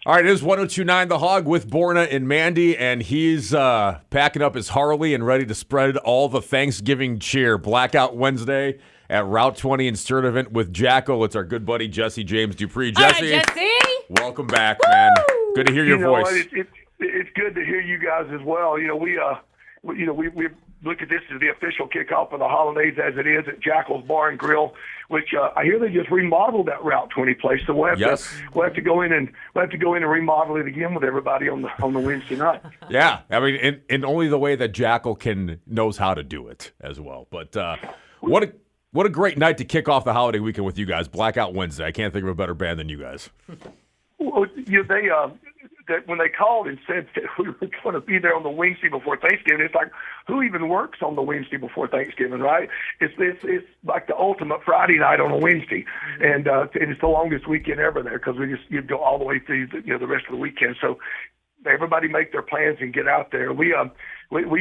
All right, it is 102.9 The Hog with Borna and Mandy, and he's packing up his Harley and ready to spread all the Thanksgiving cheer. Blackout Wednesday at Route 20 in Sturtevant with Jackyl. It's our good buddy Jesse James Dupree. Jesse, Hi, Jesse. Welcome back, man. Good to hear your voice. It's good to hear you guys as well. We look at this as the official kickoff of the holidays as it is at Jackyl's Bar and Grill, which I hear they just remodeled that Route 20 place. So we'll have to go in and remodel it again with everybody on the Wednesday night. Yeah, I mean, and only the way that Jackyl knows how to do it as well. But what a great night to kick off the holiday weekend with you guys. Blackout Wednesday. I can't think of a better band than you guys. Well, when they called and said that we were going to be there on the Wednesday before Thanksgiving, it's like, who even works on the Wednesday before Thanksgiving, right? It's like the ultimate Friday night on a Wednesday, and it's the longest weekend ever there because you go all the way through the rest of the weekend. So everybody make their plans and get out there. We've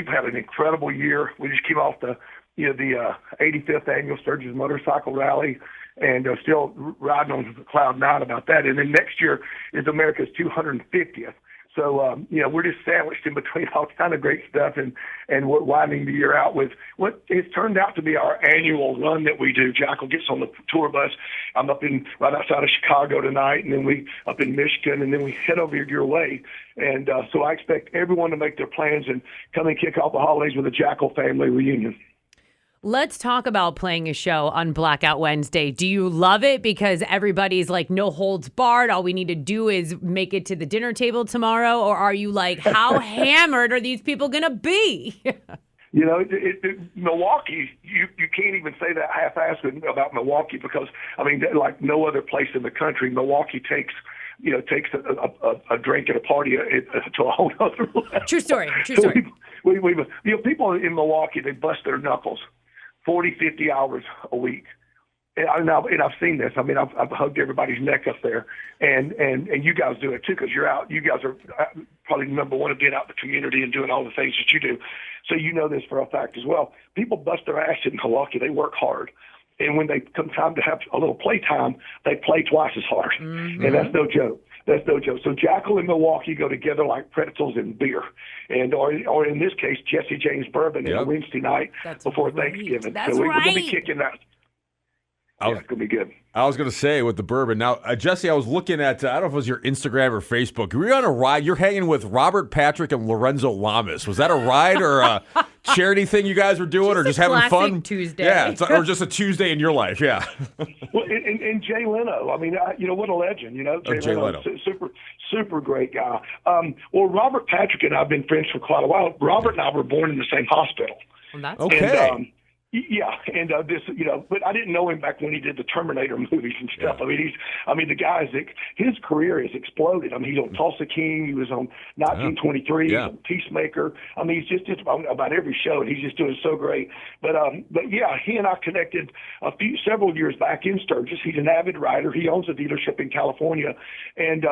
had an incredible year. We just came off the 85th annual Sturgis Motorcycle Rally, and still riding on cloud nine about that. And then next year is America's 250th. So, we're just sandwiched in between all kind of great stuff, and we're winding the year out with what has turned out to be our annual run that we do. Jackyl gets on the tour bus. I'm right outside of Chicago tonight, and then we up in Michigan, and then we head over your way. And so I expect everyone to make their plans and come and kick off the holidays with a Jackyl family reunion. Let's talk about playing a show on Blackout Wednesday. Do you love it because everybody's like no holds barred? All we need to do is make it to the dinner table tomorrow? Or are you like, how hammered are these people going to be? Milwaukee, you can't even say that half-assed about Milwaukee because, like no other place in the country, Milwaukee takes a drink at a party to a whole other level. True story. People in Milwaukee, they bust their knuckles 40, 50 hours a week. And I've seen this. I've hugged everybody's neck up there, and you guys do it too because you're out. You guys are probably number one of being out in the community and doing all the things that you do. So you know this for a fact as well. People bust their ass in Milwaukee. They work hard. And when they come time to have a little play time, they play twice as hard. Mm-hmm. And that's no joke. So Jackyl and Milwaukee go together like pretzels and beer, or in this case, Jesse James bourbon on a Wednesday night before Thanksgiving. That's so we're right. going to be kicking that. It's going to be good. I was going to say with the bourbon. Now, Jesse, I was looking at, I don't know if it was your Instagram or Facebook. Were you on a ride? You're hanging with Robert Patrick and Lorenzo Lamas. Was that a ride or a charity thing you guys were doing or just having fun? Tuesday. Yeah, or just a Tuesday in your life, yeah. Well, and Jay Leno, what a legend, Jay Leno. Super great guy. Well, Robert Patrick and I have been friends for quite a while. Robert and I were born in the same hospital. Well, that's okay. And but I didn't know him back when he did the Terminator movies and stuff. Yeah. The guy's his career has exploded. He's on Tulsa King. He was on 1923. Yeah. He's on Peacemaker. He's just about every show, and he's just doing so great. But yeah, he and I connected several years back in Sturgis. He's an avid rider. He owns a dealership in California, and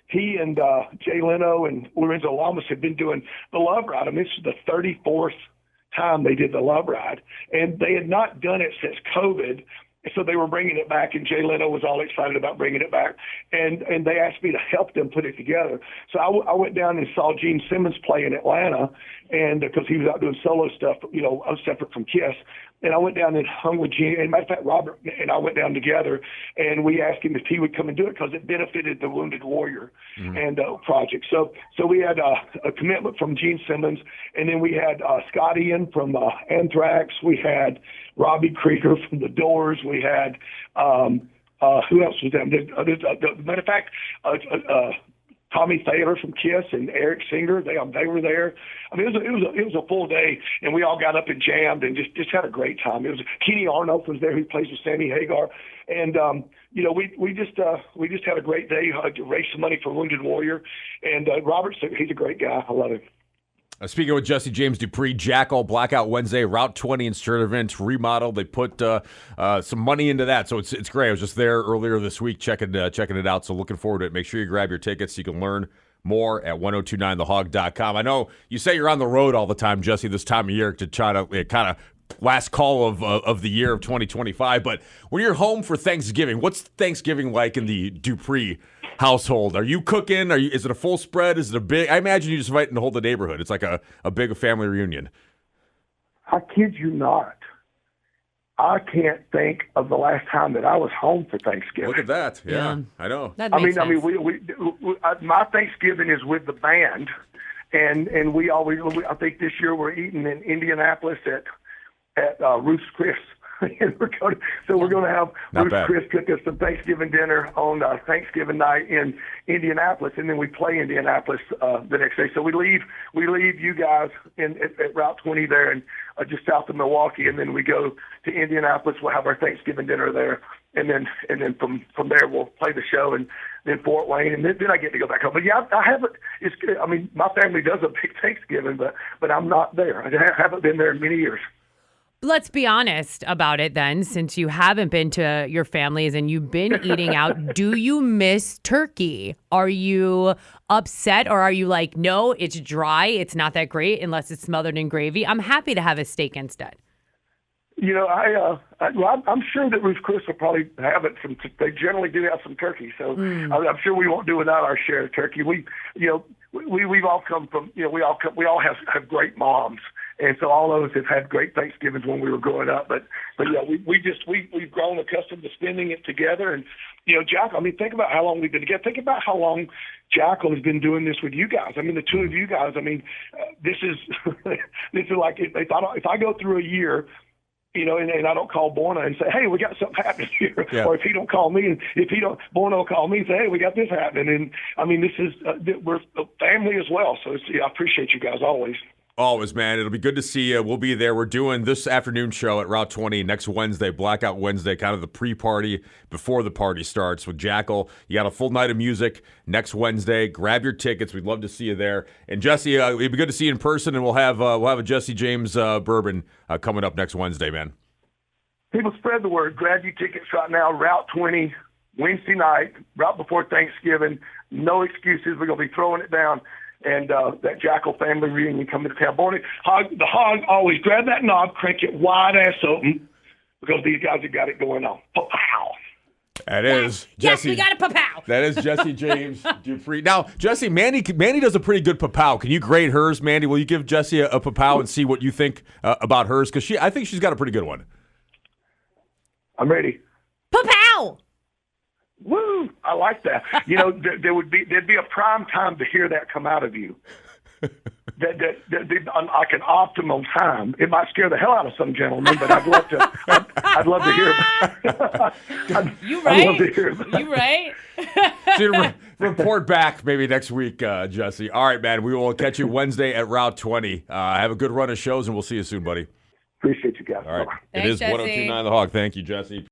he and Jay Leno and Lorenzo Lamas have been doing the Love Ride. This is the 34th time they did the Love Ride, and they had not done it since COVID, so they were bringing it back, and Jay Leno was all excited about bringing it back, and they asked me to help them put it together. So I went down and saw Gene Simmons play in Atlanta, and because he was out doing solo stuff, separate from Kiss, and I went down and hung with Gene. And matter of fact, Robert and I went down together, and we asked him if he would come and do it because it benefited the Wounded Warrior and project. So we had a commitment from Gene Simmons, and then we had Scott Ian from Anthrax. We had Robbie Krieger from The Doors. We had who else was there? Matter of fact, Tommy Thaler from Kiss and Eric Singer, they were there. It was a full day, and we all got up and jammed and just had a great time. It was Kenny Arnold was there. He plays with Sammy Hagar, and we just had a great day. Raised some money for Wounded Warrior, and Robert, he's a great guy. I love him. Speaking with Jesse James Dupree, Jackyl, Blackout Wednesday, Route 20 in Sturtevant, remodeled. They put some money into that, so it's great. I was just there earlier this week checking it out, so looking forward to it. Make sure you grab your tickets so you can learn more at 1029thehog.com. I know you say you're on the road all the time, Jesse, this time of year to try to kind of last call of the year of 2025. But when you're home for Thanksgiving, what's Thanksgiving like in the Dupree household? Are you cooking? Is it a full spread? Is it a big? I imagine you just invite the whole neighborhood. It's like a big family reunion. I kid you not. I can't think of the last time that I was home for Thanksgiving. Look at that. Yeah. I know. That makes sense. I mean, my Thanksgiving is with the band, and we always. I think this year we're eating in Indianapolis at Ruth's Chris. And we're going to have Not Ruth's bad. Chris cook us some Thanksgiving dinner on Thanksgiving night in Indianapolis, and then we play Indianapolis the next day. So we leave you guys at Route 20 there, and just south of Milwaukee, and then we go to Indianapolis. We'll have our Thanksgiving dinner there, and then from there we'll play the show, and then Fort Wayne, and then I get to go back home. But yeah, I haven't. My family does a big Thanksgiving, but I'm not there. I haven't been there in many years. Let's be honest about it then, since you haven't been to your families and you've been eating out. Do you miss turkey? Are you upset, or are you like, no, it's dry, it's not that great unless it's smothered in gravy? I'm happy to have a steak instead. You know, I'm sure that Ruth's Chris will probably have it. They generally do have some turkey, so I'm sure we won't do without our share of turkey. We've all come from, we all have great moms. And so all of us have had great Thanksgivings when we were growing up, but yeah, we've grown accustomed to spending it together. And Jack, think about how long we've been together. Think about how long Jackyl has been doing this with you guys. The two of you guys. This is this is like if I go through a year, and I don't call Borna and say, hey, we got something happening here, or if he don't call me, and Borna will call me and say, hey, we got this happening. And this is we're a family as well. So I appreciate you guys always. Always, man. It'll be good to see you. We'll be there. We're doing this afternoon show at Route 20 next Wednesday, Blackout Wednesday, kind of the pre-party before the party starts with Jackyl. You got a full night of music next Wednesday. Grab your tickets. We'd love to see you there. And Jesse, it'd be good to see you in person, and we'll have a Jesse James bourbon coming up next Wednesday, man. People spread the word. Grab your tickets right now. Route 20, Wednesday night, right before Thanksgiving. No excuses. We're going to be throwing it down. And that Jackyl family reunion coming to town. The hog always grab that knob, crank it wide ass open, because these guys have got it going on. Pow. That is Yes, Jesse. we got a papow. That is Jesse James Dupree. Now, Jesse, Mandy does a pretty good papow. Can you grade hers, Mandy? Will you give Jesse a papow and see what you think about hers? Because I think she's got a pretty good one. I'm ready. Papow. Woo! I like that. There'd be a prime time to hear that come out of you. That like an optimal time. It might scare the hell out of some gentlemen, but I'd love to. I'd love to hear it. You right? I'd love to hear it. You right? So report back maybe next week, Jesse. All right, man. We will catch you Wednesday at Route 20. Have a good run of shows, and we'll see you soon, buddy. Appreciate you guys. All right. Bye-bye. It Thanks, is Jesse. 102.9 The Hog. Thank you, Jesse.